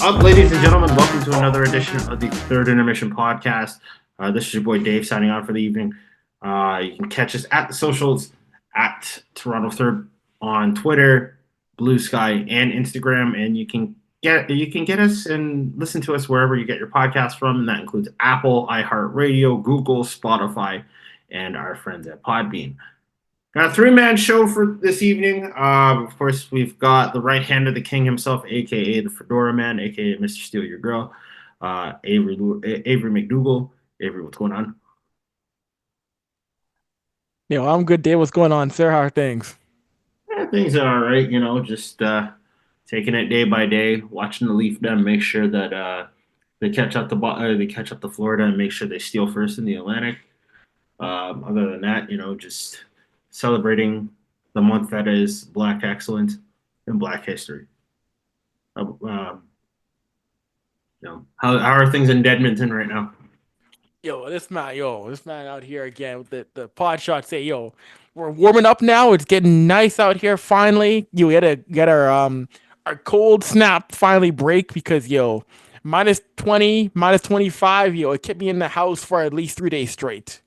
up, ladies and gentlemen? Welcome to another edition of the Third Intermission Podcast. This is your boy Dave signing on for the evening. You can catch us at the socials at Toronto Third on Twitter, Blue Sky, and Instagram, and you can get us and listen to us wherever you get your podcasts from, and that includes Apple, iHeartRadio, Google, Spotify, and our friends at Podbean. Got a three-man show for this evening. Of course, we've got the right hand of the king himself, a.k.a. the Fedora Man, a.k.a. Mr. Steal Your Girl, Avery McDougal. Avery, what's going on? I'm good, Dave. What's going on, sir? How are things? Things are all right, just taking it day by day, watching the Leaf Den, make sure that they catch up to Florida and make sure they steal first in the Atlantic. Other than that, just celebrating the month that is Black excellence and Black history. How are things in Edmonton right now? This man out here again with the pod shot say, we're warming up now. It's getting nice out here finally. We had to get our cold snap finally break because minus 20, minus 25, it kept me in the house for at least 3 days straight.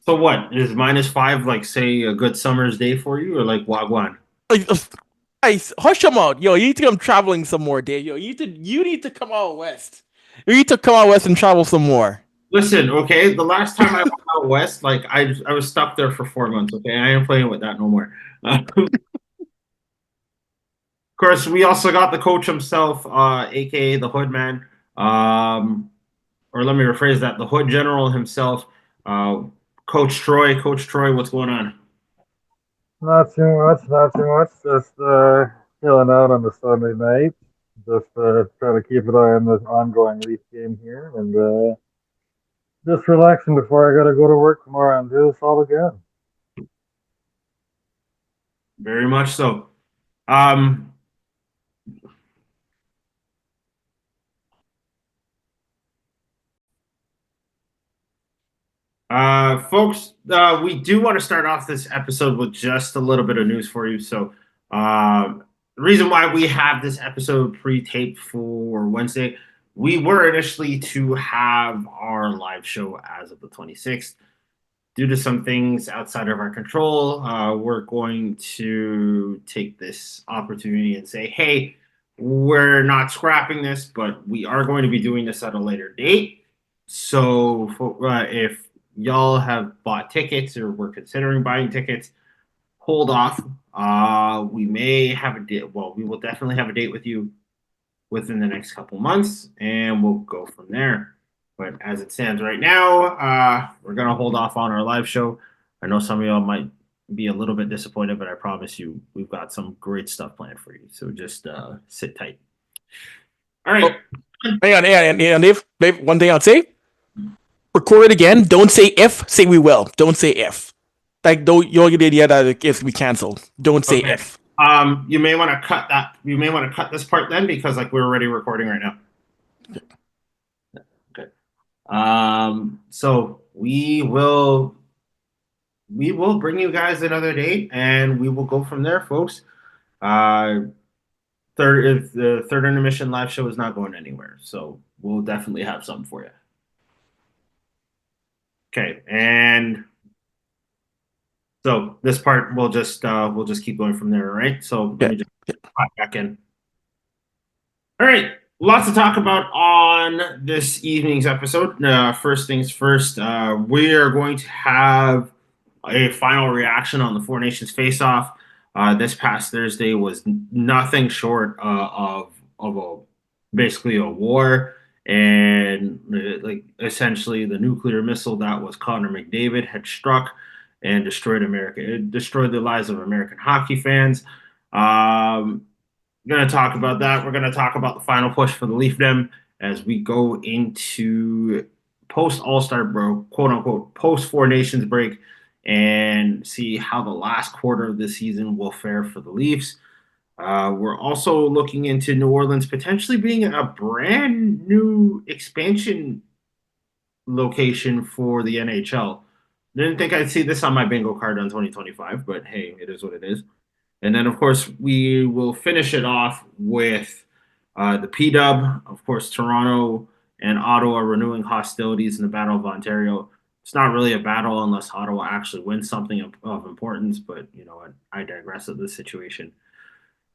So what is -5 like say a good summer's day for you, or like wagwan? Hush them out, you need to come traveling some more, Dave. You need to come out west. You need to come out west and travel some more. Listen, okay. The last time I went out west, like I was stuck there for 4 months. Okay, I ain't playing with that no more. Of course, we also got the coach himself, aka the Hood Man. Or let me rephrase that: the Hood General himself, Coach Troy. Coach Troy, what's going on? Not too much, not too much. Just chilling out on the Sunday night. Just trying to keep an eye on the ongoing Leaf game here, and just relaxing before I got to go to work tomorrow and do this all again. Very much so. Um, Folks, we do want to start off this episode with just a little bit of news for you. So, the reason why we have this episode pre-taped for Wednesday, we were initially to have our live show as of the 26th. Due to some things outside of our control, we're going to take this opportunity and say, hey, we're not scrapping this, but we are going to be doing this at a later date. So if y'all have bought tickets or were considering buying tickets, hold off. We may have a date. Well, we will definitely have a date with you within the next couple months, and we'll go from there. But as it stands right now, we're gonna hold off on our live show. I know some of y'all might be a little bit disappointed, but I promise you, we've got some great stuff planned for you. So just sit tight. All right. Hang on, Dave. One thing I'll say: record it again. Don't say if. Say we will. Don't say if. Like, don't you'll get the idea that if we canceled. Don't say Okay. if. You may want to cut that. You may want to cut this part then because like we're already recording right now. Okay. So we will bring you guys another date and we will go from there, folks. If the third intermission live show is not going anywhere, so we'll definitely have something for you. Okay, and so this part we'll just keep going from there, all right? So let me just pop back in. All right, lots to talk about on this evening's episode. First things first, we are going to have a final reaction on the Four Nations face-off. This past Thursday was nothing short of basically a war, and like essentially the nuclear missile that was Connor McDavid had struck and destroyed America. It destroyed the lives of American hockey fans. We're going to talk about that. We're going to talk about the final push for the Leafdom as we go into post All-Star break, quote unquote, post Four Nations break, and see how the last quarter of the season will fare for the Leafs. We're also looking into New Orleans potentially being a brand new expansion location for the NHL. Didn't think I'd see this on my bingo card on 2025, but hey, it is what it is. And then, of course, we will finish it off with The P-Dub, of course, Toronto and Ottawa are renewing hostilities in the Battle of Ontario. It's not really a battle unless Ottawa actually wins something of importance, but you know what? I digress of this situation.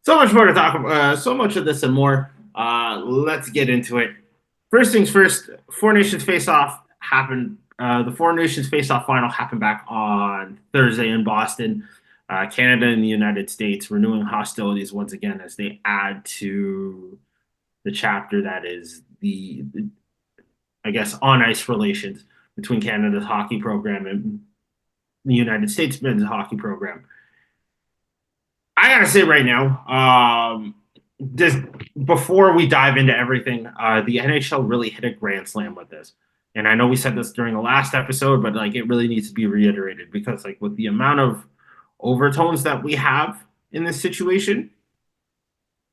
So much more to talk about. So much of this and more. Let's get into it. First things first. Four Nations Face Off happened. The Four Nations Face Off final happened back on Thursday in Boston. Canada and the United States renewing hostilities once again as they add to the chapter that is the I guess on ice relations between Canada's hockey program and the United States men's hockey program. I gotta say right now, just before we dive into everything, the NHL really hit a grand slam with this. And I know we said this during the last episode, but like it really needs to be reiterated because like with the amount of overtones that we have in this situation,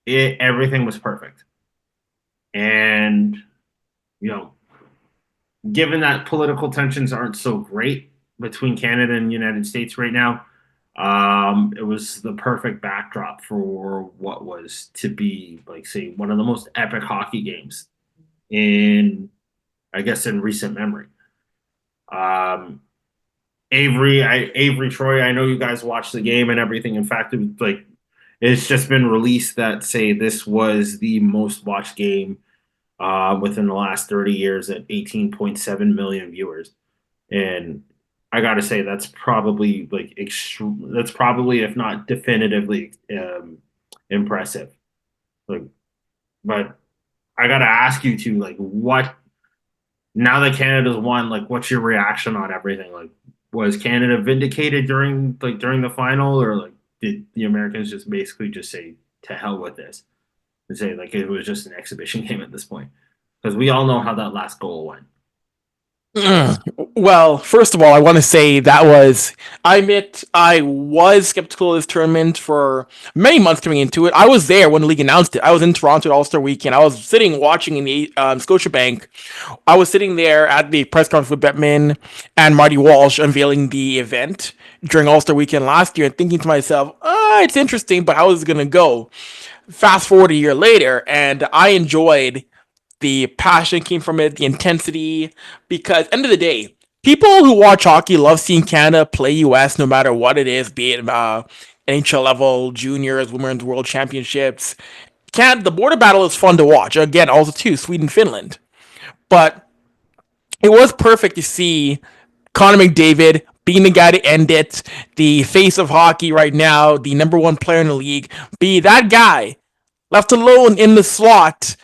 everything was perfect. And you know, given that political tensions aren't so great between Canada and the United States right now, it was the perfect backdrop for what was to be like, say, one of the most epic hockey games in, I guess, in recent memory. Avery Troy, I know you guys watched the game and everything. In fact, it's just been released that say this was the most watched game within the last 30 years at 18.7 million viewers. And I got to say, that's probably that's probably, if not definitively, impressive. Like, but I got to ask you too, like, what now that Canada's won, like, what's your reaction on everything? Like, was Canada vindicated during the final, or like did the Americans just basically just say to hell with this and say like it was just an exhibition game at this point? Because we all know how that last goal went. Well, first of all, I want to say I admit I was skeptical of this tournament for many months coming into it. I was there when the league announced it. I was in Toronto at All-Star Weekend. I was sitting watching in the Scotiabank. I was sitting there at the press conference with Bettman and Marty Walsh unveiling the event during All-Star Weekend last year and thinking to myself, it's interesting, but how is it going to go? Fast forward a year later, and I enjoyed the passion came from it, the intensity, because end of the day, people who watch hockey love seeing Canada play US no matter what it is, be it NHL level, juniors, women's world championships. The border battle is fun to watch. Again, also too, Sweden, Finland. But it was perfect to see Connor McDavid being the guy to end it, the face of hockey right now, the number one player in the league, be that guy left alone in the slot.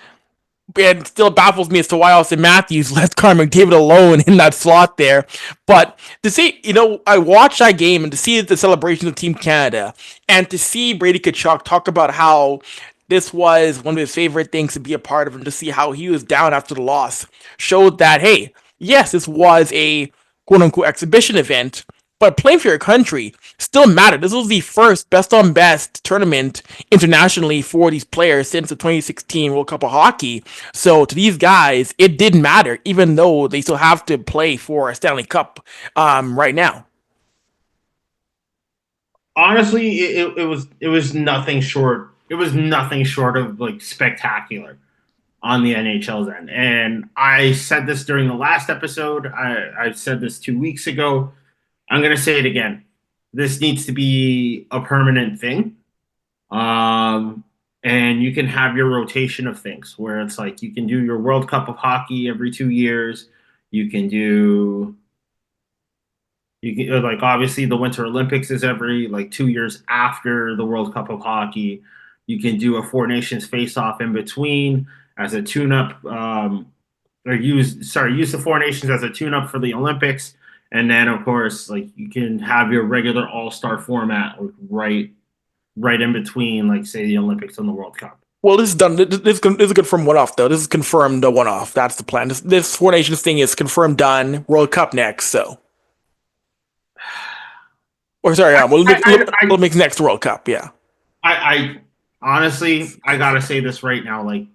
And still baffles me as to why Austin Matthews left Connor McDavid alone in that slot there. But to see, I watched that game and to see the celebration of Team Canada and to see Brady Tkachuk talk about how this was one of his favorite things to be a part of and to see how he was down after the loss showed that, hey, yes, this was a quote-unquote exhibition event, but playing for your country still mattered. This was the first best-on-best tournament internationally for these players since the 2016 World Cup of Hockey. So to these guys, it did matter, even though they still have to play for a Stanley Cup right now. Honestly, it was nothing short. It was nothing short of like spectacular on the NHL's end. And I said this during the last episode. I said this 2 weeks ago. I'm going to say it again. This needs to be a permanent thing. And you can have your rotation of things where it's like you can do your World Cup of Hockey every 2 years. You can like obviously the Winter Olympics is every like 2 years after the World Cup of Hockey. You can do a Four Nations face-off in between as a tune-up, or use the Four Nations as a tune-up for the Olympics. And then, of course, like you can have your regular all-star format right in between, like, say, the Olympics and the World Cup. Well, this is done. This is confirmed one-off, though. This is confirmed a one-off. That's the plan. This Four Nations thing is confirmed done. World Cup next, so. Or sorry, Olympics next World Cup, yeah. I honestly, I gotta say this right now, like,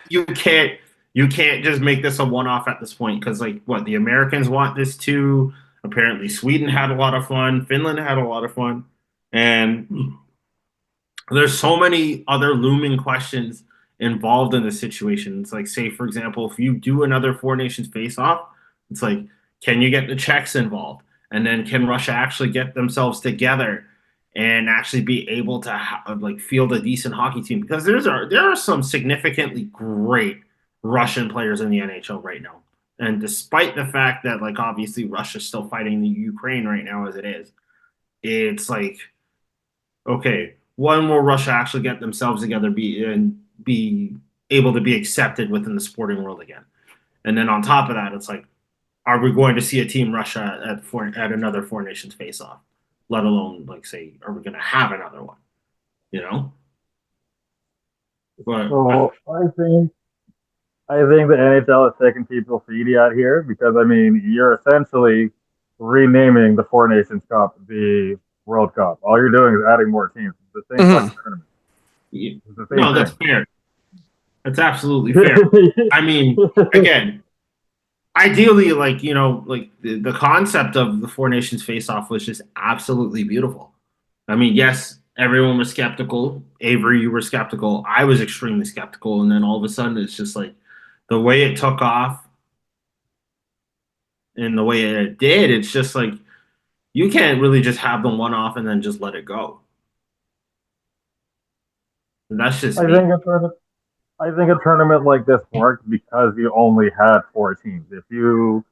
you can't just make this a one-off at this point because, like, what the Americans want this too. Apparently, Sweden had a lot of fun. Finland had a lot of fun, and there's so many other looming questions involved in the situation. It's like, say, for example, if you do another Four Nations face-off, it's like, can you get the Czechs involved? And then can Russia actually get themselves together and actually be able to like field a decent hockey team? Because there are some significantly great Russian players in the NHL right now. And despite the fact that, like, obviously Russia's still fighting the Ukraine right now as it is, it's like, okay, when will Russia actually get themselves together, be able to be accepted within the sporting world again? And then on top of that, it's like, are we going to see a team Russia at another Four Nations face-off? Let alone, like, say, are we going to have another one? You know. But So I think the NHL is taking people for idiot here because I mean you're essentially renaming the Four Nations Cup the World Cup. All you're doing is adding more teams. It's the same fucking tournament. It's the same no, that's fair. That's absolutely fair. I mean, again, ideally, like, you know, like the concept of the Four Nations face-off was just absolutely beautiful. I mean, yes, everyone was skeptical. Avery, you were skeptical. I was extremely skeptical. And then all of a sudden, it's just like the way it took off and the way it did, it's just like you can't really just have them one off and then just let it go. And that's just I me. think a tournament like this worked because you only had 4 teams. If you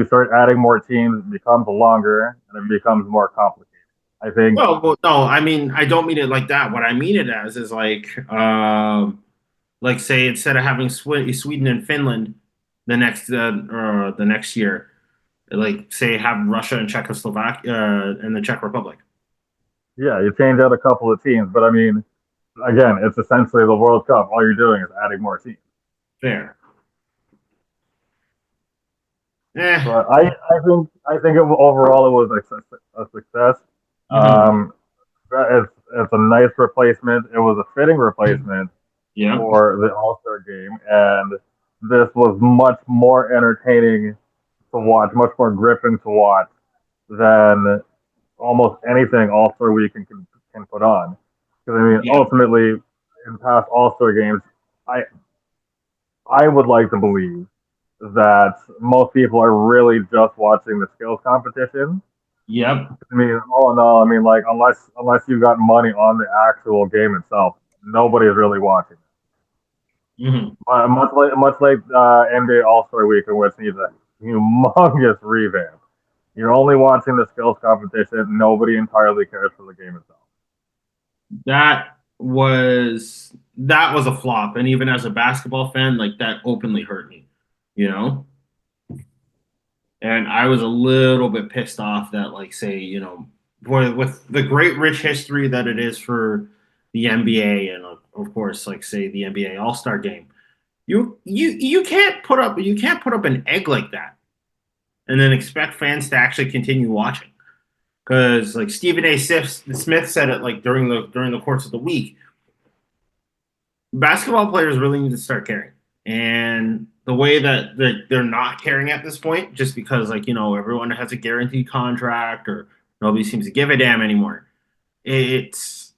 start adding more teams, it becomes longer and it becomes more complicated. I think. Well, no, I mean, I don't mean it like that. What I mean it as is like say instead of having Sweden and Finland the next year, like say have Russia and Czechoslovakia and the Czech Republic. Yeah, you change out a couple of teams, but I mean, again, it's essentially the World Cup. All you're doing is adding more teams. Fair. But I think overall it was a success. Mhm. It's a nice replacement. It was a fitting replacement Yeah. for the All-Star game, and this was much more entertaining to watch, much more gripping to watch than almost anything All-Star Weekend can put on. Because I mean, Yeah. ultimately, in past All-Star games, I I would like to believe that most people are really just watching the skills competition. Yep. I mean, all in all, I mean, like unless you got money on the actual game itself, nobody's really watching. Mhm. Much like NBA All Star Weekend, which needs a humongous revamp. You're only watching the skills competition. Nobody entirely cares for the game itself. That was a flop, and even as a basketball fan, like that openly hurt me, you know. And I was a little bit pissed off that, like, say, you know, with the great rich history that it is for the NBA, and of course, like, say, the NBA All Star Game, you can't put up an egg like that, and then expect fans to actually continue watching. Because like Stephen A. Smith said it like during the course of the week, basketball players really need to start caring. And the way that they're not caring at this point, just because, like, you know, everyone has a guaranteed contract or nobody seems to give a damn anymore. It's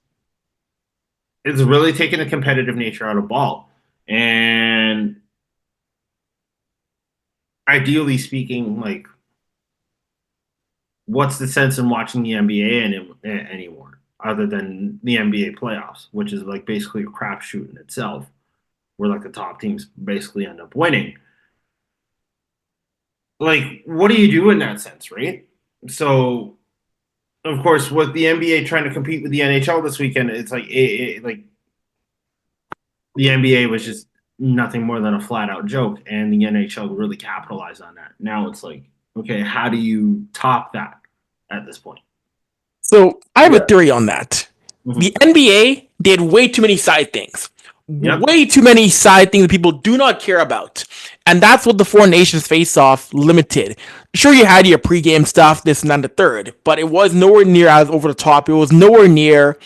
really taken the competitive nature out of ball. And ideally speaking, like, what's the sense in watching the NBA anymore, other than the NBA playoffs, which is like basically a crapshoot in itself, where like the top teams basically end up winning. Like, what do you do in that sense, right? So, of course, with the NBA trying to compete with the NHL this weekend, it's like like the NBA was just nothing more than a flat out joke, and the NHL really capitalized on that. Now it's like, okay, how do you top that at this point? So I have a theory on that. Mhm. The NBA did way too many side things. Yep. Way too many side things that people do not care about. And that's what the Four Nations face-off limited. Sure, you had your pregame stuff, this and that, and the third, but it was nowhere near as over the top. It was nowhere near.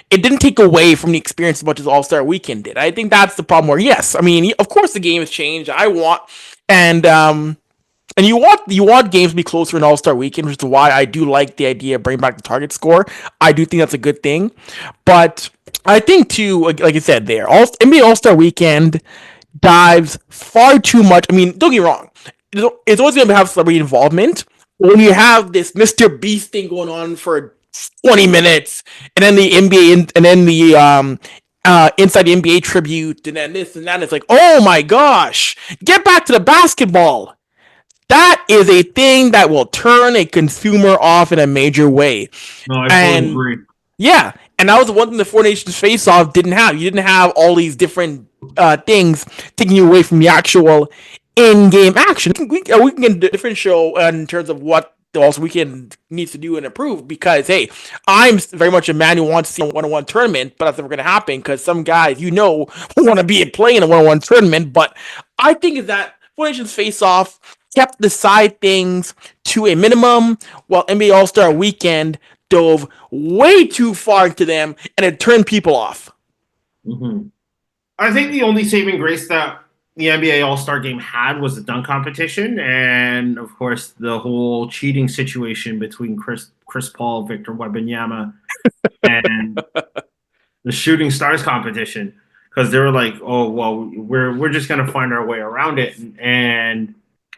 It didn't take away from the experience as much as All-Star Weekend did. I think that's the problem where, yes, I mean, of course the game has changed. And you want games to be closer in All-Star Weekend, which is why I do like the idea of bringing back the target score. I do think that's a good thing. But I think too, like I said, NBA All Star Weekend dives far too much. I mean, don't get me wrong, it's always going to have celebrity involvement. When you have this Mr. Beast thing going on for 20 minutes, and then the NBA, and then the inside the NBA tribute, and then this and that, it's like, oh my gosh, get back to the basketball. That is a thing that will turn a consumer off in a major way. No, I fully And agree. yeah, and that was the one thing the Four Nations Face Off didn't have. You didn't have all these different things taking you away from the actual in-game action. We can get a different show in terms of what the also weekend needs to do and improve, because hey, I'm very much a man who wants to see a one-on-one tournament, but that's never going to happen because some guys want to be playing a one-on-one tournament. But I think is that Four Nations Face Off kept the side things to a minimum, while NBA All Star Weekend dove way too far into them, and it turned people off. Mm-hmm. I think the only saving grace that the NBA All Star Game had was the dunk competition, and of course the whole cheating situation between Chris Paul, Victor Wembanyama, and the Shooting Stars competition, because they were like, "Oh well, we're just gonna find our way around it," and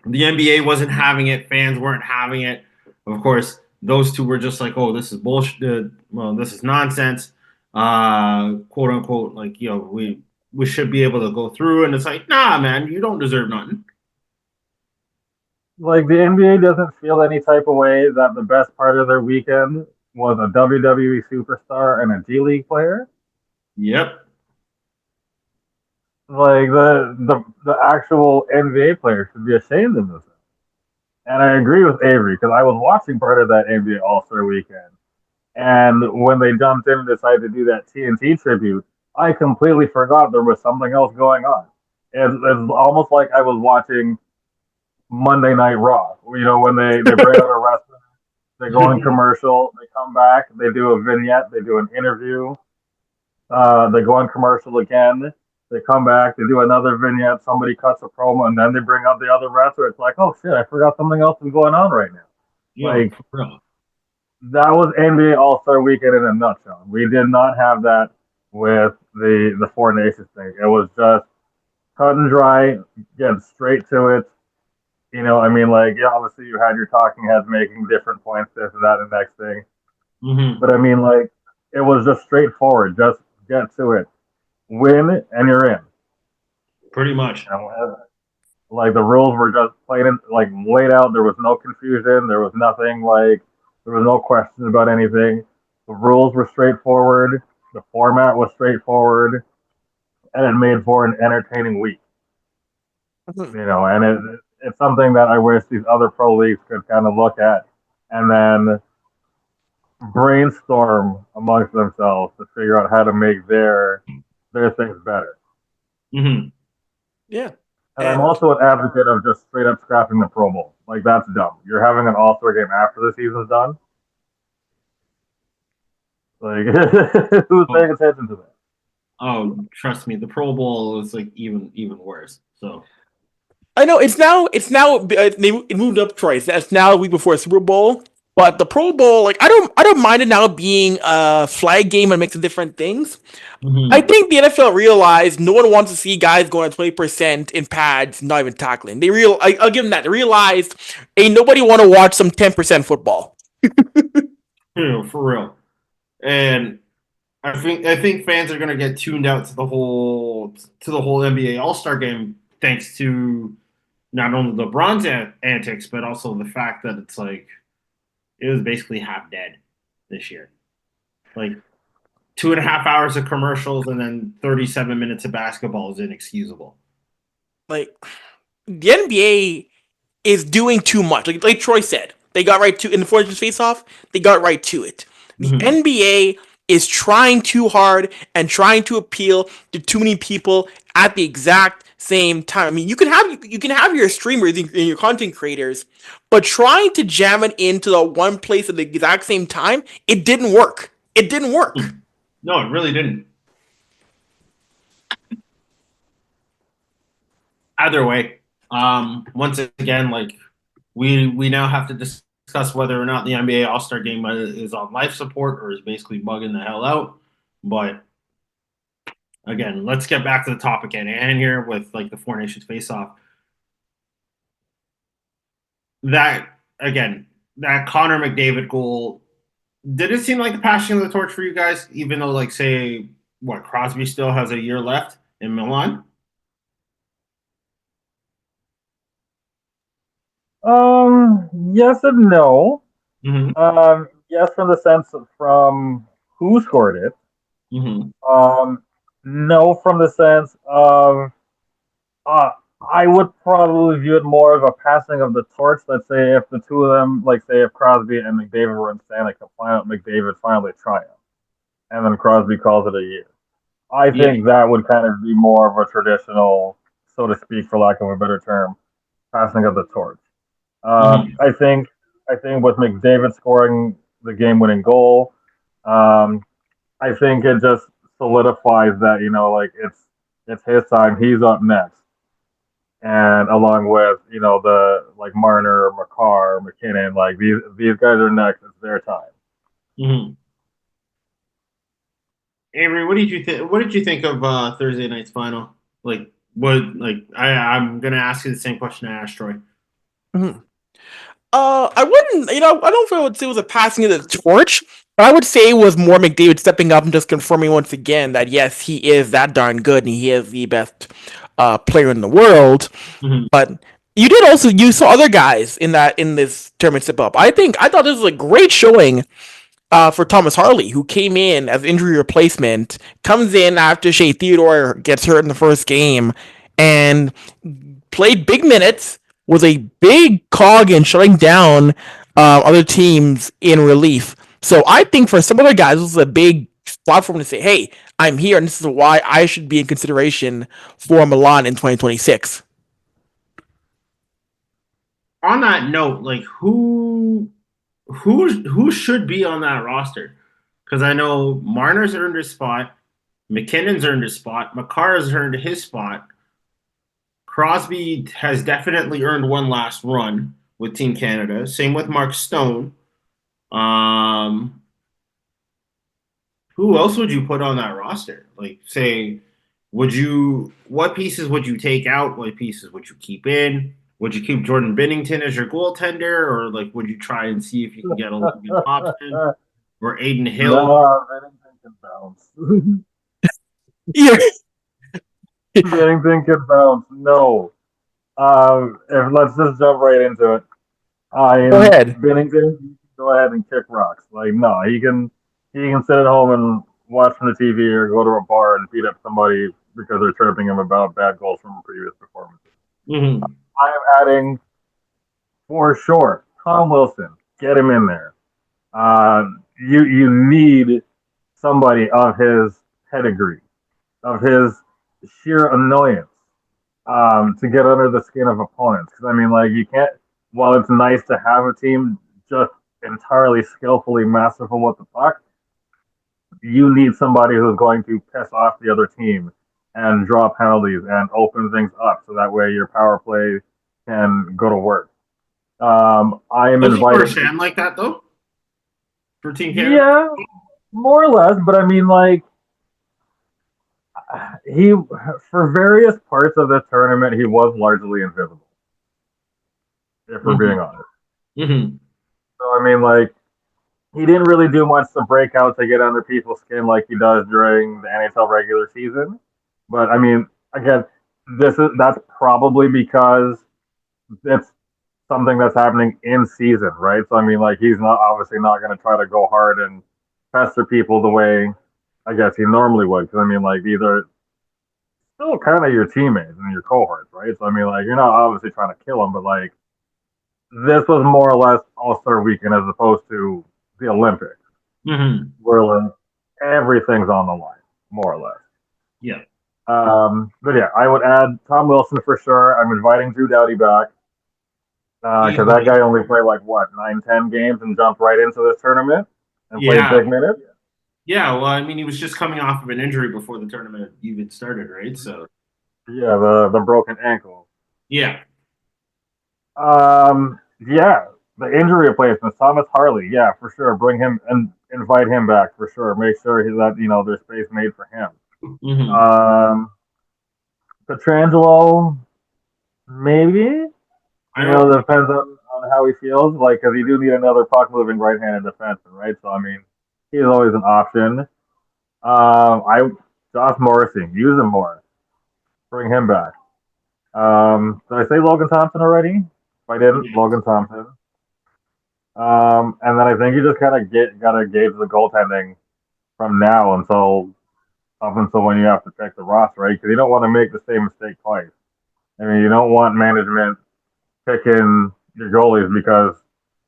the NBA wasn't having it, fans weren't having it. Of course, those two were just like, "Oh, this is bullshit. Well, this is nonsense." Quote unquote, like, we should be able to go through, and it's like, nah, man, you don't deserve nothing. Like the NBA doesn't feel any type of way that the best part of their weekend was a WWE superstar and a G League player. Yep. Like the actual NBA players should be ashamed of this. And I agree with Avery because I was watching part of that NBA All Star Weekend, and when they jumped in and decided to do that TNT tribute, I completely forgot there was something else going on. It's almost like I was watching Monday Night Raw. You know, when they bring out a wrestler, they go on commercial, they come back, they do a vignette, they do an interview, they go on commercial again, they come back, they do another vignette, somebody cuts a promo, and then they bring out the other wrestler. It's like, oh shit, I forgot something else is going on right now. Like, that was NBA All Star Weekend in a nutshell. We did not have that with the Four Nations thing. It was just cut and dry, get straight to it. You know, I mean, like, yeah, obviously you had your talking heads making different points, this and that, and next thing. Mm-hmm. But I mean, like, it was just straightforward. Just get to it, win, and you're in. Pretty much. Like the rules were just like laid out. There was no confusion. There was nothing like there was no questions about anything. The rules were straightforward. The format was straightforward, and it made for an entertaining week. You know, and it's something that I wish these other pro leagues could kind of look at and then brainstorm amongst themselves to figure out how to make their things better. Mm-hmm. Yeah. And I'm also an advocate of just straight up scrapping the Pro Bowl. Like, that's dumb. You're having an All Star game after the season's done. Like, who's paying attention to that? Oh, trust me, the Pro Bowl is like even worse. So I know it moved up twice. That's now a week before Super Bowl. But the Pro Bowl, like I don't mind it now being a flag game and mix of different things. mm-hmm. I think the NFL realized no one wants to see guys going at 20% in pads, not even tackling. I'll give them that. They realized ain't nobody want to watch some 10% football. For real. And I think fans are gonna get tuned out to the whole NBA All Star game, thanks to not only LeBron's antics, but also the fact that it's like it was basically half dead this year. Like 2.5 hours of commercials and then 37 minutes of basketball is inexcusable. Like the NBA is doing too much. Like Troy said, they got right to in the Fortune's face off. They got right to it. The NBA is trying too hard and trying to appeal to too many people at the exact same time. I mean, you can have your streamers and your content creators, but trying to jam it into the one place at the exact same time, it didn't work. It didn't work. No, it really didn't. Either way, once again, like we now have to discuss whether or not the NBA All-Star Game is on life support or is basically bugging the hell out. But again, let's get back to the topic at hand here with like the Four Nations face-off. That again, that Connor McDavid goal, did it seem like the passing of the torch for you guys? Even though, like, say, what Crosby still has a year left in Milan. Yes and no. Mm-hmm. Yes, from the sense of from who scored it. Mm-hmm. No, from the sense of uh, I would probably view it more of a passing of the torch. Let's say if the two of them, like say if Crosby and McDavid were in Stanley Cup final, McDavid finally triumphed, and then Crosby calls it a year. I Yeah. think that would kind of be more of a traditional, so to speak, for lack of a better term, passing of the torch. Mm-hmm. I think with McDavid scoring the game-winning goal, um, I think it just solidifies that like it's his time. He's up next, and along with the like Marner, McCarr, McKinnon, like these guys are next. It's their time. Mm-hmm. Avery, what did you think? What did you think of Thursday night's final? Like, what? Like, I'm gonna ask you the same question I asked Troy. Mhm. I wouldn't, I don't feel it was a passing of the torch, but I would say it was more McDavid stepping up and just confirming once again that yes, he is that darn good and he is the best player in the world. Mm-hmm. But you saw other guys in this tournament step up. I thought this was a great showing for Thomas Harley, who came in as injury replacement, comes in after Shea Theodore gets hurt in the first game, and played big minutes, was a big cog in shutting down other teams in relief. So I think for some other guys, this is a big spot for them to say, hey, I'm here, and this is why I should be in consideration for Milan in 2026. On that note, like, who should be on that roster? Because I know Marner's earned his spot, McKinnon's earned his spot, McCarr has earned his spot. Crosby has definitely earned one last run with Team Canada. Same with Mark Stone. Um, who else would you put on that roster? Like, say, what pieces would you take out? What pieces would you keep in? Would you keep Jordan Binnington as your goaltender, or like would you try and see if you can get a Logan Thompson or Aiden Hill? No, Bennington can bounce. Yeah. Bennington can bounce. No. If let's just jump right into it. Go ahead. Bennington, go ahead and kick rocks. Like no, he can sit at home and watch from the TV or go to a bar and beat up somebody because they're chirping him about bad goals from previous performances. Mm-hmm. I am adding for sure Tom Wilson. Get him in there. You need somebody of his pedigree, of his sheer annoyance, to get under the skin of opponents. Because I mean, like you can't. While it's nice to have a team just entirely skillfully masterful with the puck, you need somebody who's going to piss off the other team and draw penalties and open things up so that way your power play can go to work. I am Looking for a invited. Shan like that though for Team Canada. Yeah, more or less, but I mean, like he for various parts of the tournament, he was largely invisible. If we're being honest. Mm-hmm. So I mean, like he didn't really do much to break out to get under people's skin like he does during the NHL regular season. But I mean, again, that's probably because it's something that's happening in season, right? So I mean, like he's not obviously not going to try to go hard and pester people the way I guess he normally would. Because I mean, like these are still kind of your teammates and your cohorts, right? So I mean, like you're not obviously trying to kill them, but like this was more or less All Star Weekend as opposed to the Olympics, where like everything's on the line, more or less. Yeah. But yeah, I would add Tom Wilson for sure. I'm inviting Drew Doughty back because that guy only played like what 9, 10 games and jumped right into this tournament and played big minutes. Yeah, well, I mean, he was just coming off of an injury before the tournament even started, right? So yeah, the broken ankle. Yeah. Yeah, the injury replacements, Thomas Harley, for sure. Bring him and invite him back for sure. Make sure that there's space made for him. Mhm. Petrangelo, maybe. I don't. Depends on how he feels. Like, because you do need another puck moving right handed defenseman, right? So, I mean, he's always an option. I Josh Morrissey, use him more. Bring him back. Did I say Logan Thompson already? If I didn't, Logan Thompson. And then I think you just kind of gotta gauge the goaltending from now until up until when you have to pick the roster, right? Because you don't want to make the same mistake twice. I mean, you don't want management picking your goalies because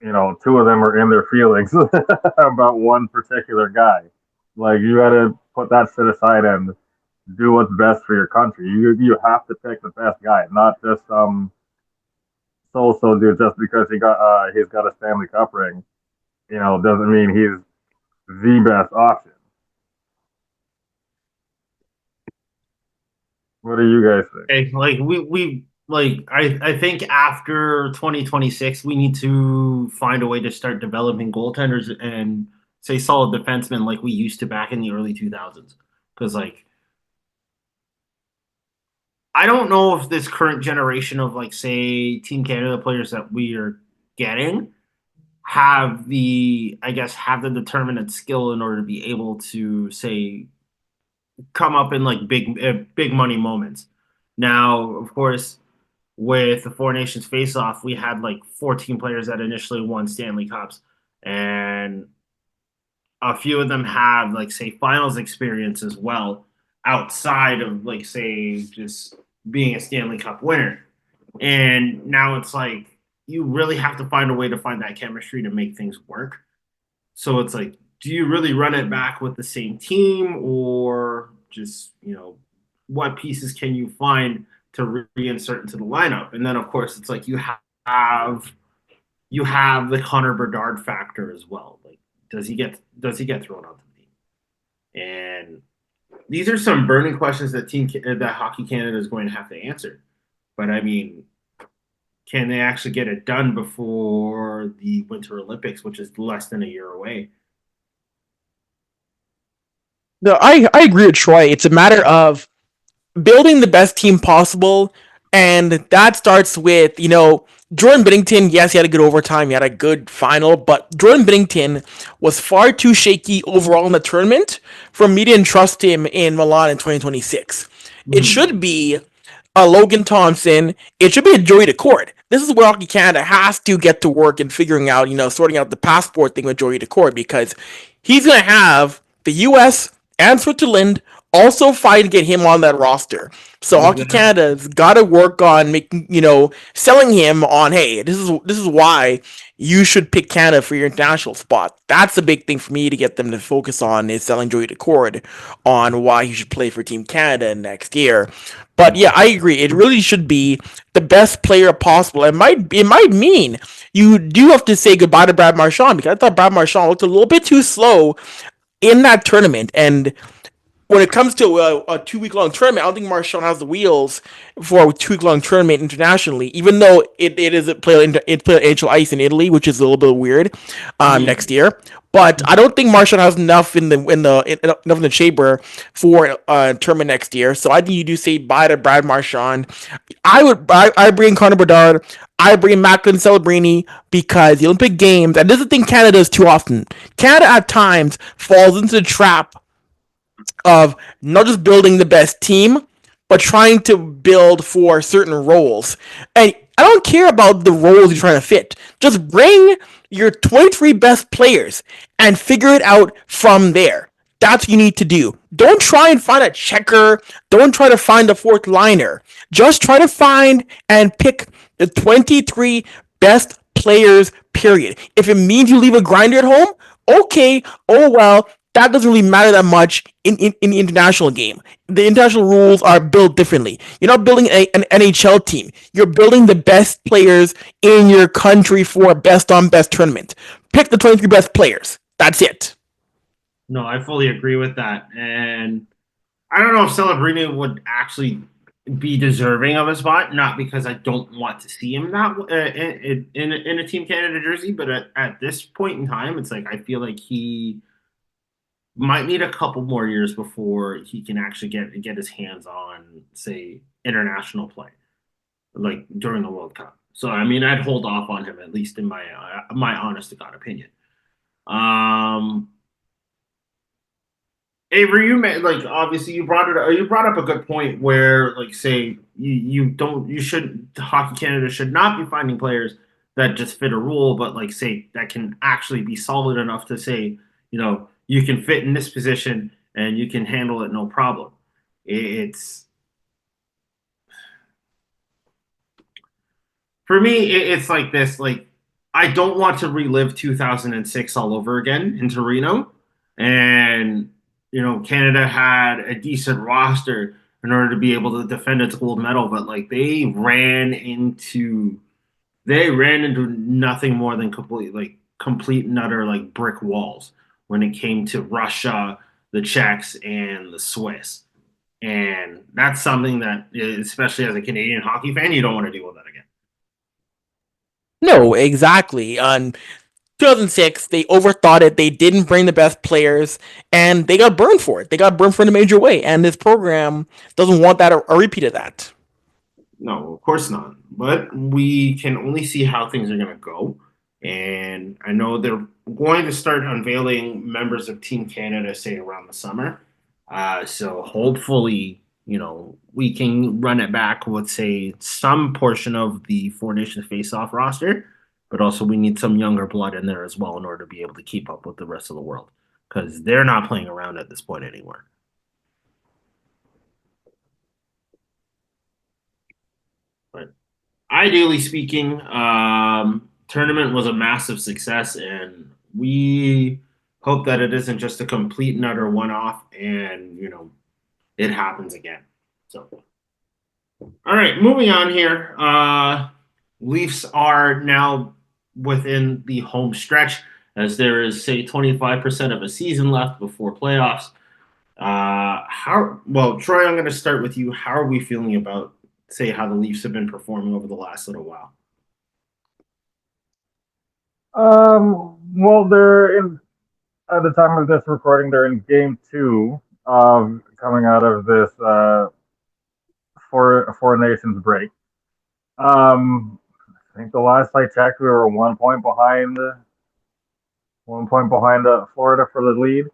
two of them are in their feelings about one particular guy. Like you got to put that shit aside and do what's best for your country. You have to pick the best guy, not just so dude just because he's got a Stanley Cup ring. Doesn't mean he's the best option. What do you guys think? Okay, like we like I think after 2026 we need to find a way to start developing goaltenders and say solid defensemen like we used to back in the early 2000s. Because like I don't know if this current generation of like say Team Canada players that we are getting have the I guess have the determinate skill in order to be able to say come up in like big money moments. Now, of course, with the Four Nations face off, we had like 14 players that initially won Stanley Cups, and a few of them have like say finals experience as well, outside of like say just being a Stanley Cup winner. And now it's like you really have to find a way to find that chemistry to make things work. So it's like, do you really run it back with the same team, or just what pieces can you find to reinsert into the lineup? And then of course it's like have you have the Connor Bedard factor as well. Like, does he get thrown onto the team? And these are some burning questions that Hockey Canada is going to have to answer. But I mean, can they actually get it done before the Winter Olympics, which is less than a year away? No, I agree with Troy. It's a matter of building the best team possible, and that starts with Jordan Binnington. Yes, he had a good overtime, he had a good final, but Jordan Binnington was far too shaky overall in the tournament for me to entrust him in Milan in 2026. It Mm-hmm. should be a Logan Thompson. It should be a Joey Decord. This is where Hockey Canada has to get to work in figuring out, sorting out the passport thing with Joey Decord, because he's going to have the U.S. and Switzerland also fight to get him on that roster. So Hockey Exactly. Canada's got to work on making, selling him on, hey, this is why you should pick Canada for your international spot. That's the big thing for me to get them to focus on, is selling Joey Decord on why he should play for Team Canada next year. But yeah, I agree. It really should be the best player possible. It might mean you do have to say goodbye to Brad Marchand, because I thought Brad Marchand looked a little bit too slow in that tournament. And when it comes to a 2 week long tournament, I don't think Marchand has the wheels for a 2 week long tournament internationally. Even though it is play NHL ice in Italy, which is a little bit weird next year. But I don't think Marchand has enough enough in the chamber for tournament next year. So I think you do say bye to Brad Marchand. I bring Connor Bedard. I bring Macklin Celebrini, because the Olympic Games, and this is the thing Canada does too often. Canada at times falls into the trap of not just building the best team, but trying to build for certain roles. And I don't care about the roles you're trying to fit. Just bring your 23 best players and figure it out from there. That's what you need to do. Don't try and find a checker. Don't try to find a fourth liner. Just try to find and pick the 23 best players, period. If it means you leave a grinder at home, okay, oh well, that doesn't really matter that much in the international game. The international rules are built differently. You're not building an NHL team. You're building the best players in your country for a best on best tournament. Pick the 23 best players. That's it. No, I fully agree with that. And I don't know if Celebrini would actually be deserving of a spot, not because I don't want to see him that in a Team Canada jersey, but at this point in time, it's like I feel like he might need a couple more years before he can actually get his hands on, say, international play, like during the World Cup. So I mean, I'd hold off on him, at least in my honest to God opinion. Um, Avery, like obviously you brought up a good point where like say you should Hockey Canada should not be finding players that just fit a rule, but like say that can actually be solid enough to say you can fit in this position and you can handle it no problem. It's for me, it's like this. Like, I don't want to relive 2006 all over again in Torino. And, Canada had a decent roster in order to be able to defend its gold medal, but like they ran into nothing more than complete and utter like brick walls when it came to Russia, the Czechs, and the Swiss. And that's something that, especially as a Canadian hockey fan, you don't want to deal with that again. No, exactly. On 2006, they overthought it. They didn't bring the best players, and they got burned for it. They got burned for it in a major way, and this program doesn't want that or a repeat of that. No, of course not. But we can only see how things are going to go. And I know they're going to start unveiling members of Team Canada, say, around the summer. So hopefully, we can run it back with, say, some portion of the Four Nations face-off roster. But also, we need some younger blood in there as well in order to be able to keep up with the rest of the world. Because they're not playing around at this point anymore. But ideally speaking, tournament was a massive success, and we hope that it isn't just a complete and utter one-off, and it happens again. So, all right, moving on here. Leafs are now within the home stretch, as there is say 25% of a season left before playoffs. Troy, I'm going to start with you. How are we feeling about say how the Leafs have been performing over the last little while? Well, they're in at the time of this recording. They're in game 2 of coming out of this four nations break. I think the last I checked, we were 1 point behind. 1 point behind Florida for the lead.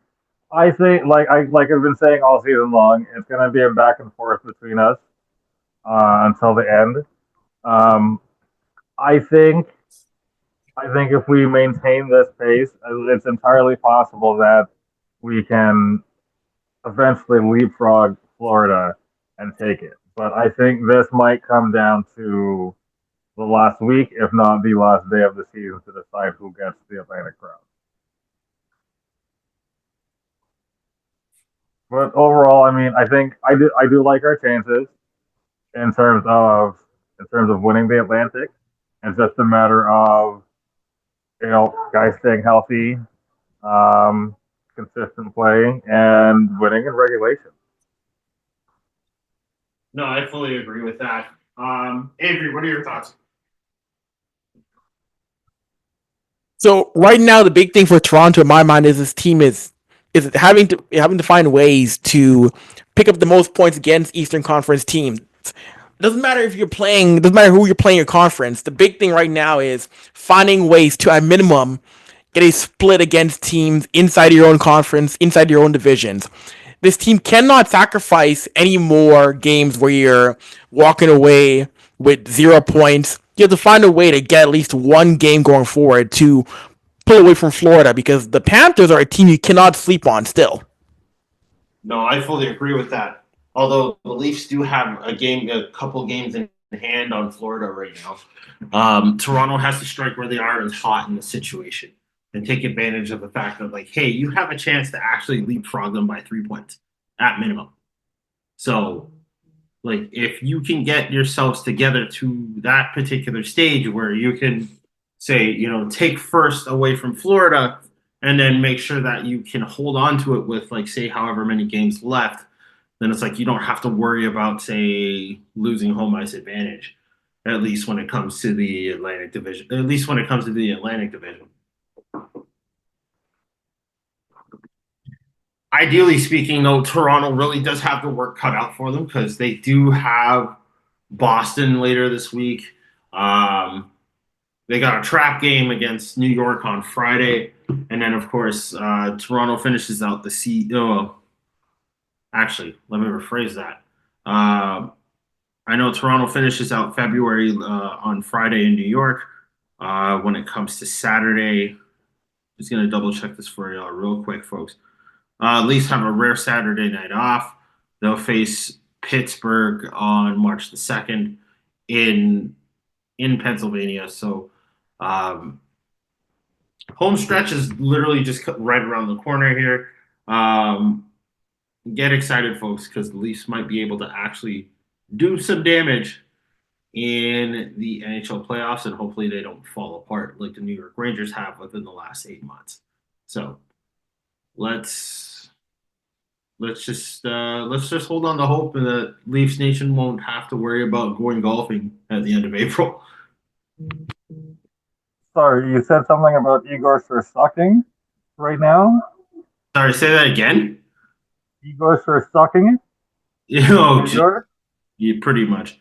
I think, like I've been saying all season long, it's going to be a back and forth between us until the end. I think if we maintain this pace, it's entirely possible that we can eventually leapfrog Florida and take it. But I think this might come down to the last week, if not the last day of the season, to decide who gets the Atlantic Crown. But overall, I mean, I think I do like our chances in terms of winning the Atlantic. It's just a matter of guys staying healthy, consistent play, and winning in regulation. No, I fully agree with that. Avery, what are your thoughts? So right now, the big thing for Toronto, in my mind, is this team is having to find ways to pick up the most points against Eastern Conference teams. Doesn't matter if you're playing. Doesn't matter who you're playing your conference. The big thing right now is finding ways to, at minimum, get a split against teams inside your own conference, inside your own divisions. This team cannot sacrifice any more games where you're walking away with 0 points. You have to find a way to get at least one game going forward to pull away from Florida, because the Panthers are a team you cannot sleep on still. No, I fully agree with that. Although the Leafs do have a couple games in hand on Florida right now. Toronto has to strike where they are and hot in the situation and take advantage of the fact that, like, hey, you have a chance to actually leapfrog them by 3 points at minimum. So, like, if you can get yourselves together to that particular stage where you can say, take first away from Florida and then make sure that you can hold on to it with, like, say, however many games left, then it's like you don't have to worry about, say, losing home ice advantage, at least when it comes to the Atlantic Division. At least when it comes to the Atlantic Division. ideally speaking, though, Toronto really does have the work cut out for them because they do have Boston later this week. They got a trap game against New York on Friday, and then of course Toronto finishes out the Oh, actually, let me rephrase that. I know Toronto finishes out February on Friday in New York. When it comes to Saturday, just gonna double check this for y'all real quick, folks. Leafs have a rare Saturday night off. They'll face Pittsburgh on March the 2nd in Pennsylvania. So home stretch is literally just right around the corner here. Get excited, folks, because the Leafs might be able to actually do some damage in the NHL playoffs, and hopefully they don't fall apart like the New York Rangers have within the last 8 months. So let's just hold on to hope that Leafs Nation won't have to worry about going golfing at the end of April. Sorry, you said something about Igor sucking right now? Sorry, say that again. Igor sucking? Oh, yeah, pretty much.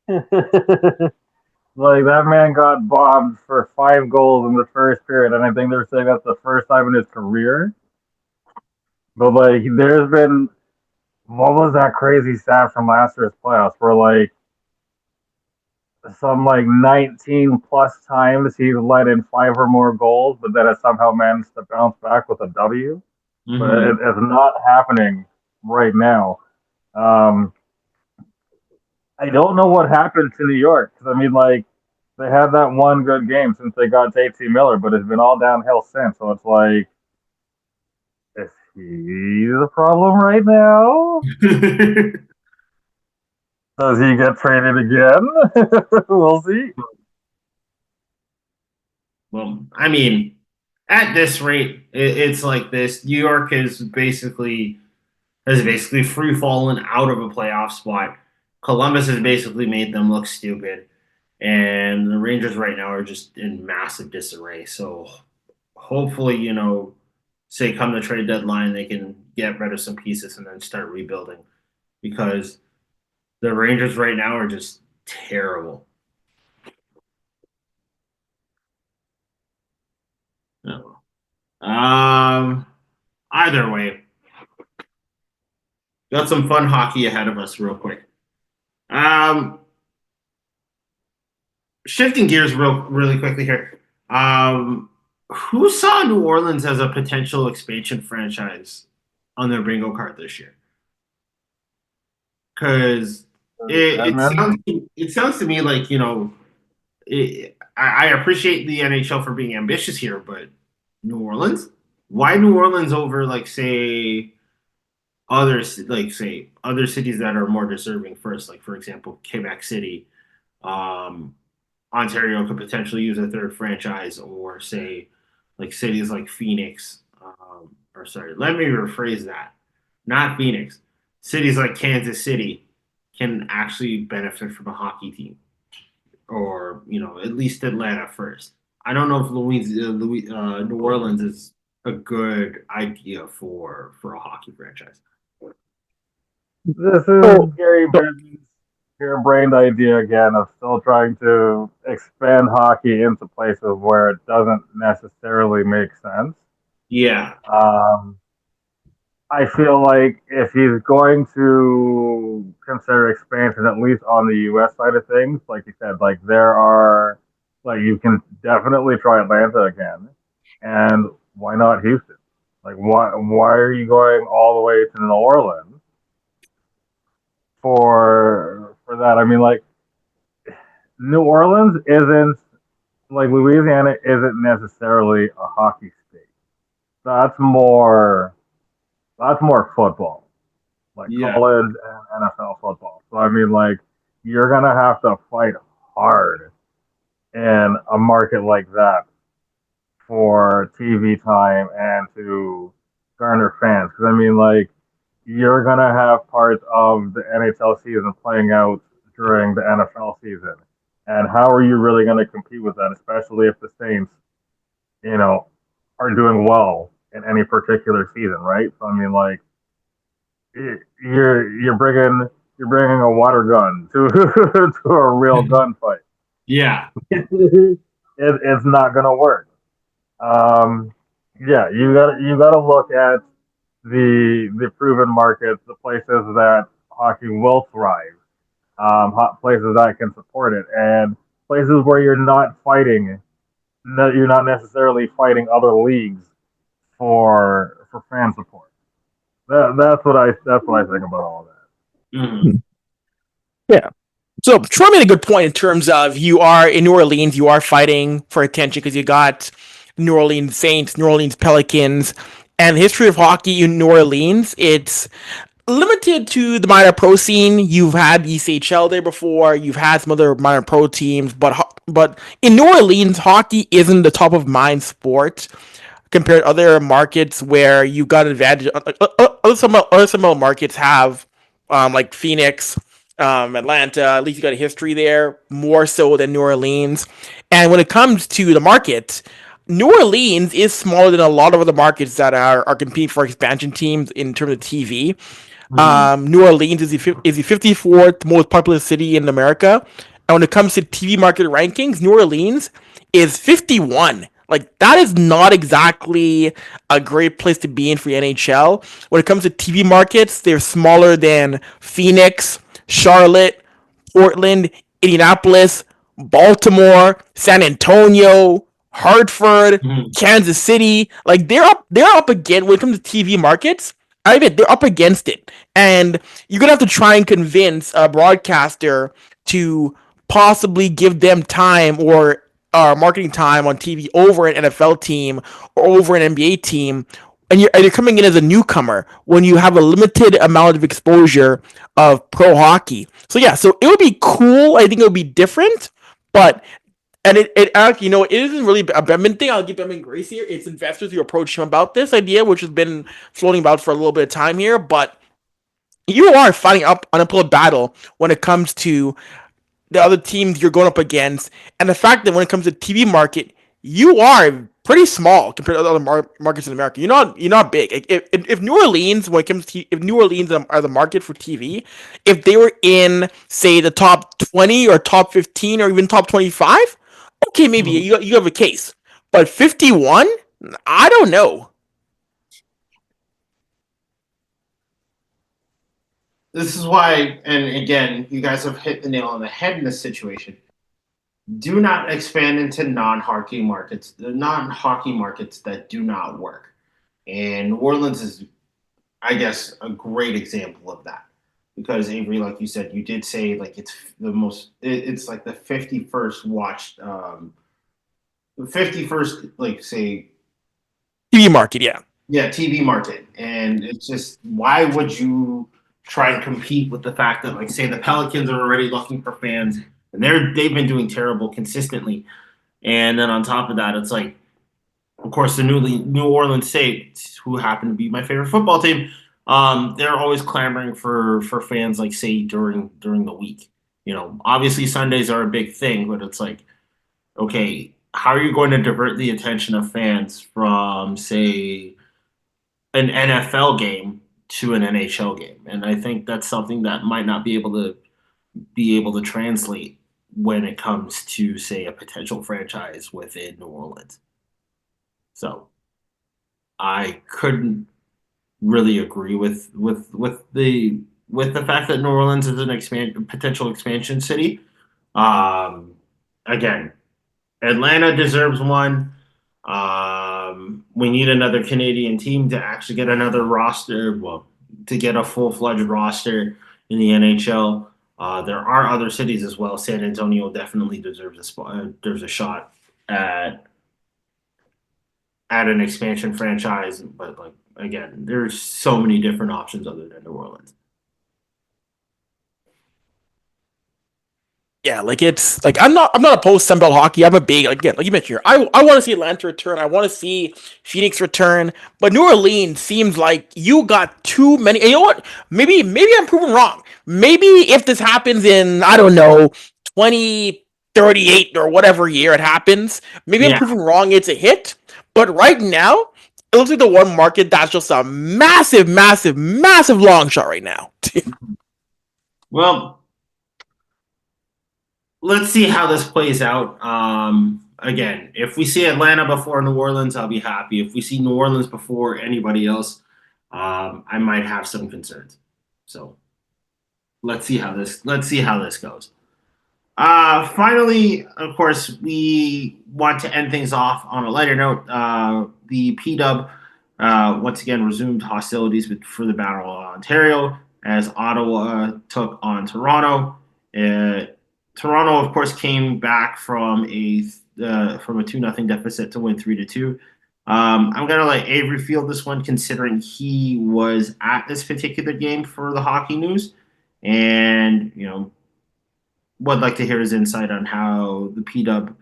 Like, that man got bombed for 5 goals in the first period, and I think they're saying that's the first time in his career. But, like, there's been, what was that crazy stat from last year's playoffs where, like, some, like, 19 plus times he's let in 5 or more goals, but then has somehow managed to bounce back with a W. Mm-hmm. But it's not happening right now. I don't know what happened to New York. Because, I mean, like, they had that one good game since they got JT Miller, but it's been all downhill since. So it's like, is he the problem right now? Does he get traded again? We'll see. Well, I mean, at this rate, it's like this. New York has basically free fallen out of a playoff spot. Columbus has basically made them look stupid, and the Rangers right now are just in massive disarray. So hopefully, say come the trade deadline, they can get rid of some pieces and then start rebuilding, because the Rangers right now are just terrible. No. Either way, got some fun hockey ahead of us real quick. Shifting gears really quickly here. Who saw New Orleans as a potential expansion franchise on their bingo card this year? Because it sounds to me like, I appreciate the NHL for being ambitious here, but New Orleans? Why New Orleans over, like, say other cities that are more deserving first, like, for example, Quebec City? Ontario could potentially use a third franchise, or say like cities like Phoenix, or sorry, let me rephrase that. Not Phoenix. Cities like Kansas City can actually benefit from a hockey team, or at least Atlanta first. I don't know if New Orleans is a good idea for a hockey franchise. This is Gary Bettman's harebrained idea again of still trying to expand hockey into places where it doesn't necessarily make sense. Yeah. I feel like if he's going to consider expansion, at least on the U.S. side of things, like you said, like you can definitely try Atlanta again, and why not Houston? Like, why are you going all the way to New Orleans for that? I mean, like, New Orleans isn't, like, Louisiana isn't necessarily a hockey state. That's more football, like college and NFL football. So I mean, like, you're gonna have to fight hard in a market like that for TV time and to garner fans. Because I mean, like, you're gonna have parts of the NHL season playing out during the NFL season, and how are you really going to compete with that, especially if the Saints, are doing well in any particular season, right? So I mean, like you're bringing a water gun to to a real gunfight. Yeah. It's not gonna work. Um, yeah, you gotta look at the proven markets, the places that hockey will thrive, places that can support it, and places where you're not fighting, you're not necessarily fighting other leagues for fan support. That's what I think about all that. Mhm. Yeah. So Troy made a good point in terms of you are in New Orleans, you are fighting for attention because you got New Orleans Saints, New Orleans Pelicans, and the history of hockey in New Orleans. It's limited to the minor pro scene. You've had the ECHL there before. You've had some other minor pro teams, but in New Orleans, hockey isn't the top of mind sport compared to other markets where you got an advantage. Other markets have, like Phoenix, Atlanta. At least you got a history there more so than New Orleans. And when it comes to the market, New Orleans is smaller than a lot of other markets that are competing for expansion teams in terms of TV. New Orleans is the 54th most populous city in America. And when it comes to TV market rankings, New Orleans is 51. Like, that is not exactly a great place to be in for the NHL. When it comes to TV markets, they're smaller than Phoenix, Charlotte, Portland, Indianapolis, Baltimore, San Antonio, Hartford, Mhm. Kansas City. Like, they're up again when it comes to TV markets. I admit they're up against it, and you're gonna have to try and convince a broadcaster to possibly give them time or marketing time on TV over an NFL team or over an NBA team, and you're coming in as a newcomer when you have a limited amount of exposure of pro hockey. So yeah, so it would be cool. I think it would be different, but and it actually, it isn't really a Bettman thing. I'll give Bettman grace here. It's investors who approach him about this idea, which has been floating about for a little bit of time here. But you are fighting up an uphill battle when it comes to the other teams you're going up against, and the fact that when it comes to TV market, you are pretty small compared to other markets in America. You're not big. Like, if New Orleans, when it comes to if New Orleans are the market for TV, if they were in, say, the top 20 or top 15 or even top 25, okay, maybe you have a case. But 51, I don't know. This is why, and again, you guys have hit the nail on the head in this situation. Do not expand into non-hockey markets, the non-hockey markets that do not work. And New Orleans is, I guess, a great example of that. Because Avery, like you said, you did say like it's like the 51st watched, the 51st, like, say, TV market, yeah. yeah, TV market. And it's just, why would you try and compete with the fact that, like, say, the Pelicans are already looking for fans and they've been doing terrible consistently. And then on top of that, it's like, of course, the New Orleans Saints, who happen to be my favorite football team, they're always clamoring for fans, like, say, during the week. Obviously Sundays are a big thing, but it's like, okay, how are you going to divert the attention of fans from, say, an NFL game to an NHL game? And I think that's something that might not be able to translate when it comes to, say, a potential franchise within New Orleans. So I couldn't really agree with the fact that New Orleans is an potential expansion city. Again, Atlanta deserves one. We need another Canadian team to actually get another roster, well, to get a full-fledged roster in the NHL. There are other cities as well. San Antonio definitely deserves a spot. There's a shot at an expansion franchise, but, like, again, there's so many different options other than New Orleans. Yeah, like, it's like I'm not opposed to Sunbelt hockey. I'm a big, again, like you mentioned here. I want to see Atlanta return. I want to see Phoenix return. But New Orleans seems like you got too many. And you know what? Maybe I'm proven wrong. Maybe if this happens in, I don't know, 2038 or whatever year it happens, maybe I'm Yeah. proven wrong. It's a hit. But right now, it looks like the one market that's just a massive, massive, massive long shot right now. Well, let's see how this plays out. Again, if we see Atlanta before New Orleans, I'll be happy. If we see New Orleans before anybody else, I might have some concerns. So let's see how this goes. Finally, of course, we want to end things off on a lighter note. The P-Dub once again resumed hostilities for the Battle of Ontario as Ottawa took on Toronto. Toronto, of course, came back from a 2-0 deficit to win 3-2. I'm gonna let Avery field this one, considering he was at this particular game for the Hockey News, and would like to hear his insight on how the P-Dub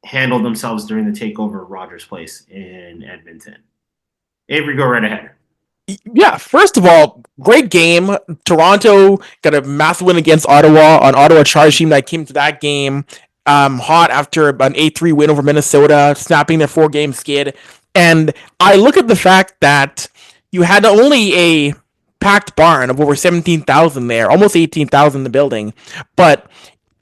handled themselves during the takeover of Rogers Place in Edmonton. Avery, go right ahead. Yeah, first of all, great game. Toronto got a massive win against Ottawa, an Ottawa Charge team that came to that game hot after an 8-3 win over Minnesota, snapping their 4-game skid. And I look at the fact that you had not only a packed barn of over 17,000 there, almost 18,000 in the building, but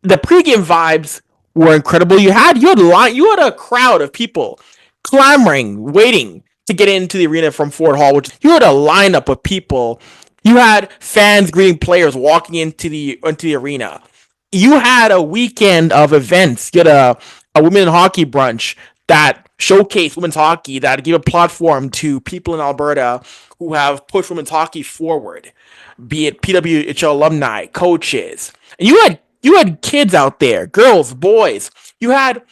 the pregame vibes were incredible. You had a crowd of people clamoring, waiting to get into the arena from Fort Hall, which you had a lineup of people. You had fans greeting players walking into the arena. You had a weekend of events. You had a women hockey brunch that showcased women's hockey, that gave a platform to people in Alberta who have pushed women's hockey forward, be it PWHL alumni, coaches. And you had kids out there, girls, boys. You had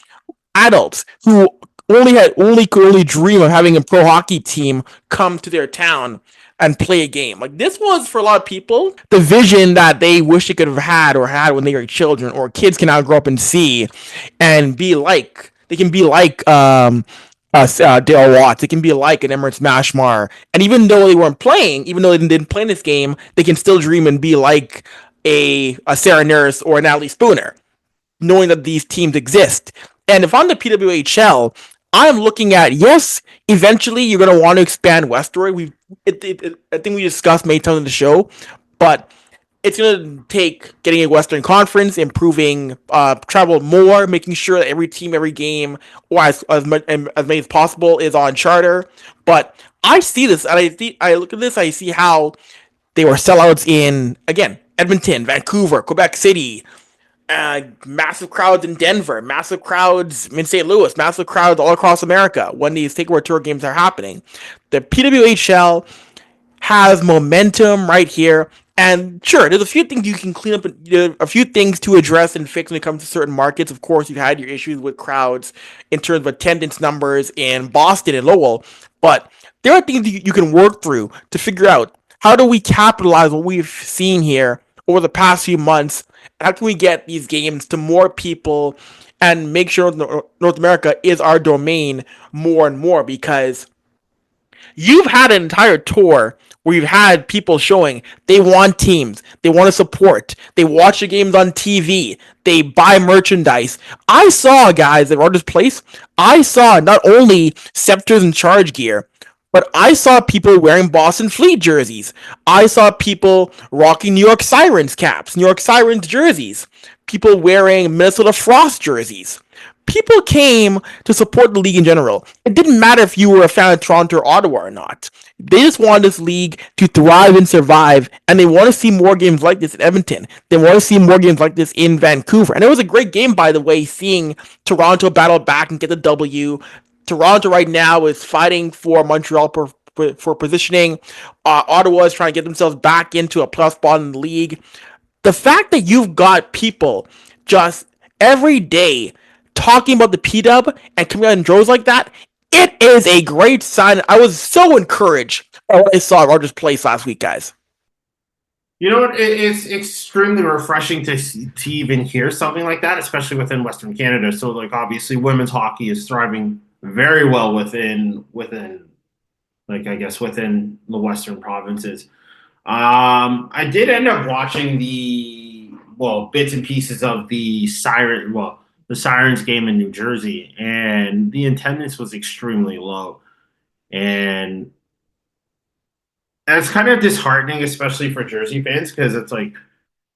adults who could only dream of having a pro hockey team come to their town and play a game. Like, this was, for a lot of people, the vision that they wish they could have had when they were children, or kids can now grow up and see and be like. They can be like Dale Watts. They can be like an Emirates Mashmar. And even though they weren't playing, even though they didn't play in this game, they can still dream and be like a Sarah Nurse or a Natalie Spooner, knowing that these teams exist. And if I'm the PWHL, I'm looking at, yes, eventually you're going to want to expand westward. I think we discussed many times on the show, but it's going to take getting a Western Conference, improving travel more, making sure that every team, every game, or as many as possible, is on charter. But I see this, and I look at this, I see how they were sellouts in, again, Edmonton, Vancouver, Quebec City, massive crowds in Denver, massive crowds in St. Louis, massive crowds all across America when these takeover tour games are happening. The PWHL has momentum right here. And sure, there's a few things you can clean up, a few things to address and fix when it comes to certain markets. Of course, you've had your issues with crowds in terms of attendance numbers in Boston and Lowell, but there are things you can work through to figure out, how do we capitalize what we've seen here over the past few months? How can we get these games to more people and make sure North America is our domain more and more? Because you've had an entire tour where you've had people showing they want teams, they want to support, they watch the games on TV, they buy merchandise. I saw, guys, at Rogers Place, I saw not only Scepters and Charge gear, but I saw people wearing Boston Fleet jerseys. I saw people rocking New York Sirens caps, New York Sirens jerseys, people wearing Minnesota Frost jerseys. People came to support the league in general. It didn't matter if you were a fan of Toronto or Ottawa or not. They just wanted this league to thrive and survive, and they want to see more games like this in Edmonton. They want to see more games like this in Vancouver. And it was a great game, by the way, seeing Toronto battle back and get the W. Toronto right now is fighting for Montreal for positioning. Ottawa is trying to get themselves back into a plus spot in the league. The fact that you've got people just every day talking about the P-Dub and coming out in droves like that, it is a great sign. I was so encouraged by what I saw at Rogers Place last week, guys. You know what? It's extremely refreshing to even hear something like that, especially within Western Canada. So, like, obviously, women's hockey is thriving very well within like, I guess, within the Western provinces. I did end up watching bits and pieces of the Sirens game in New Jersey, and the attendance was extremely low. and it's kind of disheartening, especially for Jersey fans, because it's like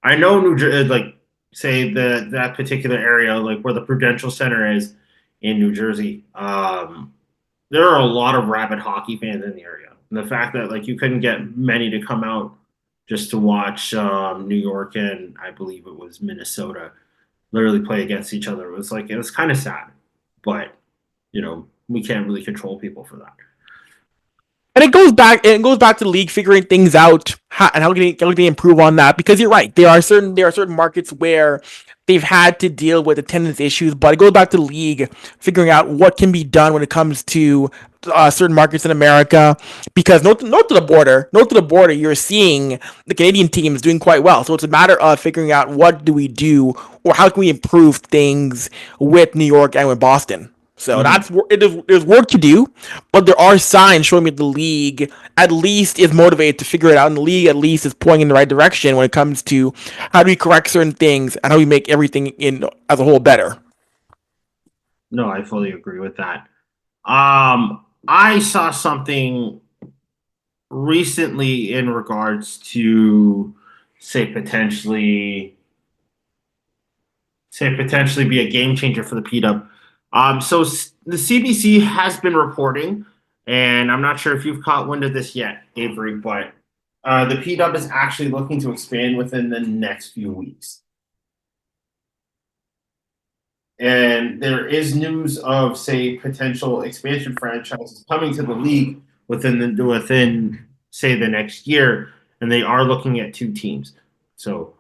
I know New Jersey, like say that particular area, like where the Prudential Center is in New Jersey. There are a lot of rabid hockey fans in the area, and the fact that like you couldn't get many to come out just to watch New York and I believe it was Minnesota literally play against each other was like it was kind of sad, but we can't really control people for that. And it goes back to the league figuring things out and how can they improve on that, because you're right, there are certain markets where they've had to deal with attendance issues, but it goes back to the league figuring out what can be done when it comes to certain markets in America, because north to the border you're seeing the Canadian teams doing quite well, so it's a matter of figuring out what do we do or how can we improve things with New York and with Boston. So there's work to do, but there are signs showing me the league at least is motivated to figure it out, and the league at least is pointing in the right direction when it comes to how do we correct certain things and how do we make everything in as a whole better. No, I fully agree with that. I saw something recently in regards to say potentially potentially be a game changer for the PW. The CBC has been reporting, and I'm not sure if you've caught wind of this yet, Avery, but the PW is actually looking to expand within the next few weeks. And there is news of, say, potential expansion franchises coming to the league within say the next year, and they are looking at 2 teams. So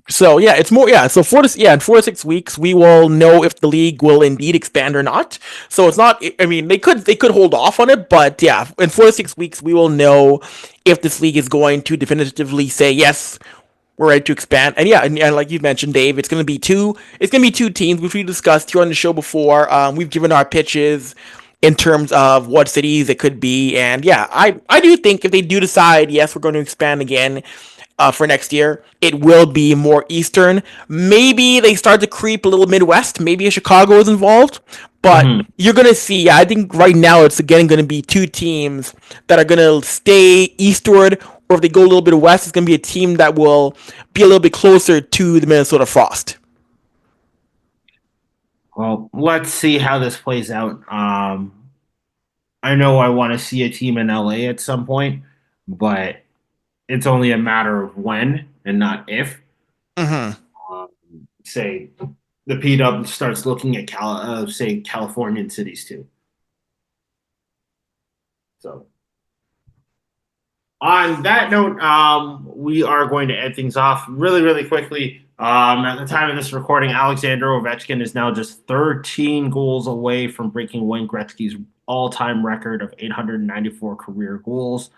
So yeah, it's more yeah. So in 4 to 6 weeks we will know if the league will indeed expand or not. So it's not. I mean, they could hold off on it, but yeah, in 4 to 6 weeks we will know if this league is going to definitively say yes, we're ready to expand. And yeah, and like you mentioned, Dave, it's gonna be two. It's gonna be 2 teams, which we discussed here on the show before. We've given our pitches in terms of what cities it could be, and yeah, I do think if they do decide yes, we're going to expand again for next year, it will be more Eastern. Maybe they start to creep a little Midwest. Maybe Chicago is involved. But you're going to see, yeah, I think right now it's again going to be 2 teams that are going to stay eastward, or if they go a little bit west, it's going to be a team that will be a little bit closer to the Minnesota Frost. well, let's see how this plays out. I know I want to see a team in LA at some point, but it's only a matter of when and not if. Mm-hmm. Say the PW starts looking at say Californian cities too. So on that note, we are going to end things off really, really quickly. At the time of this recording, Alexander Ovechkin is now just 13 goals away from breaking Wayne Gretzky's all-time record of 894 career goals,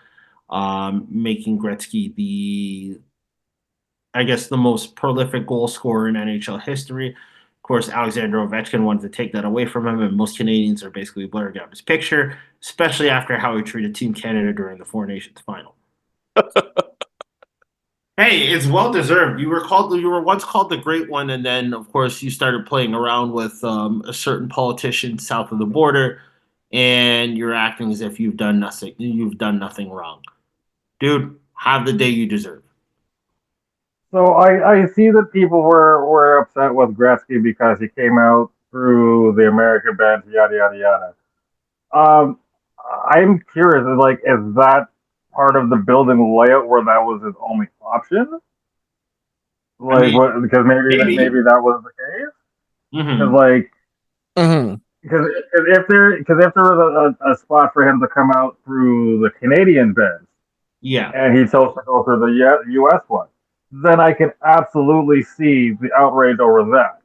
making Gretzky the most prolific goal scorer in NHL history. Of course, Alexander Ovechkin wanted to take that away from him, and most Canadians are basically blurring out his picture, especially after how he treated Team Canada during the Four Nations final. Hey, it's well deserved. You were once called the Great One, and then of course you started playing around with a certain politician south of the border, and you're acting as if you've done nothing. You've done nothing wrong, dude. Have the day you deserve. So I see that people were upset with Gretzky because he came out through the American bench, yada yada yada. Um, I'm curious, is that part of the building layout where that was his only option? Because maybe that was the case. Because Mm-hmm. if there was a spot for him to come out through the Canadian bench, Yeah, and he chose to go through the U.S. one, then I can absolutely see the outrage over that.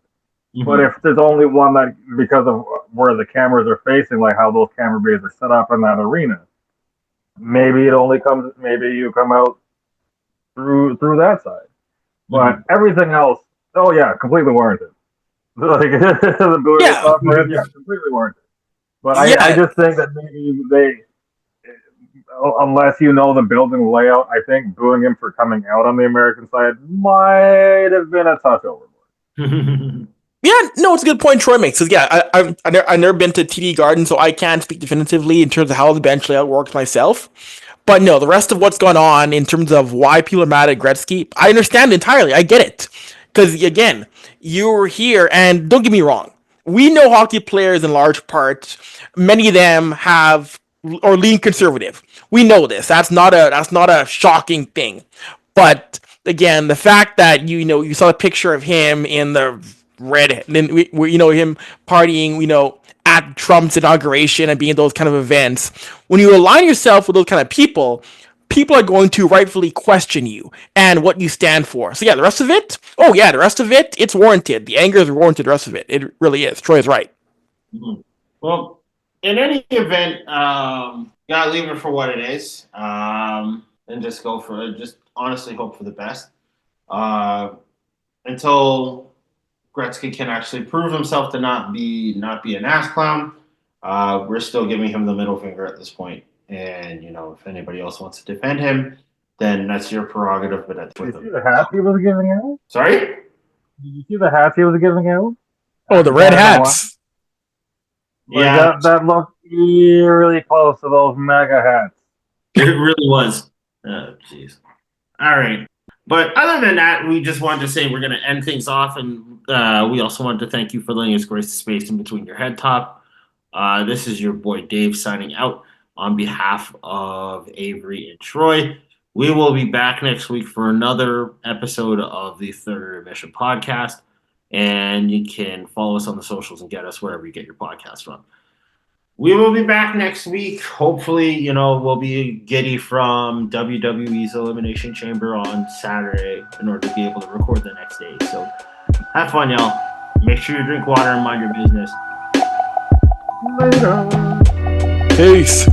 But if there's only one that, because of where the cameras are facing, like how those camera bays are set up in that arena, maybe you come out through that side. But everything else, oh yeah, completely warranted. Like the booty software, yeah, completely warranted. But I just think that maybe unless you know the building layout, I think booing him for coming out on the American side might have been a touch overboard. Yeah, no, it's a good point Troy makes. Cause yeah, I've never been to TD Garden, so I can't speak definitively in terms of how the bench layout works myself. But no, the rest of what's gone on in terms of why people are mad at Gretzky, I understand entirely. I get it. Because again, you were here, and don't get me wrong, we know hockey players in large part. Many of them have or lean conservative. We know this. That's not a shocking thing. But again, the fact that you saw a picture of him in the red, and then him partying, at Trump's inauguration and being at those kind of events. When you align yourself with those kind of people are going to rightfully question you and what you stand for. So yeah, the rest of it, it's warranted. The anger is warranted. The rest of it, it really is. Troy is right. Mm-hmm. Well, in any event, gotta leave it for what it is, and just go for it. Just honestly hope for the best. Until Gretzky can actually prove himself to not be an ass clown, we're still giving him the middle finger at this point. And if anybody else wants to defend him, then that's your prerogative. But that's with Did you see him. the hat he was giving out? Sorry. Did you see the hat he was giving out? Oh, the red hats. Yeah, that looked really close to those mega hats. it really was. Oh, jeez. All right. But other than that, we just wanted to say we're going to end things off, and we also wanted to thank you for letting us grace the space in between your head top. This is your boy Dave signing out on behalf of Avery and Troy. We will be back next week for another episode of the Third Intermission podcast, and you can follow us on the socials and get us wherever you get your podcast from. We will be back next week. Hopefully, we'll be giddy from WWE's Elimination Chamber on Saturday in order to be able to record the next day. So have fun, y'all. Make sure you drink water and mind your business. Later. Peace.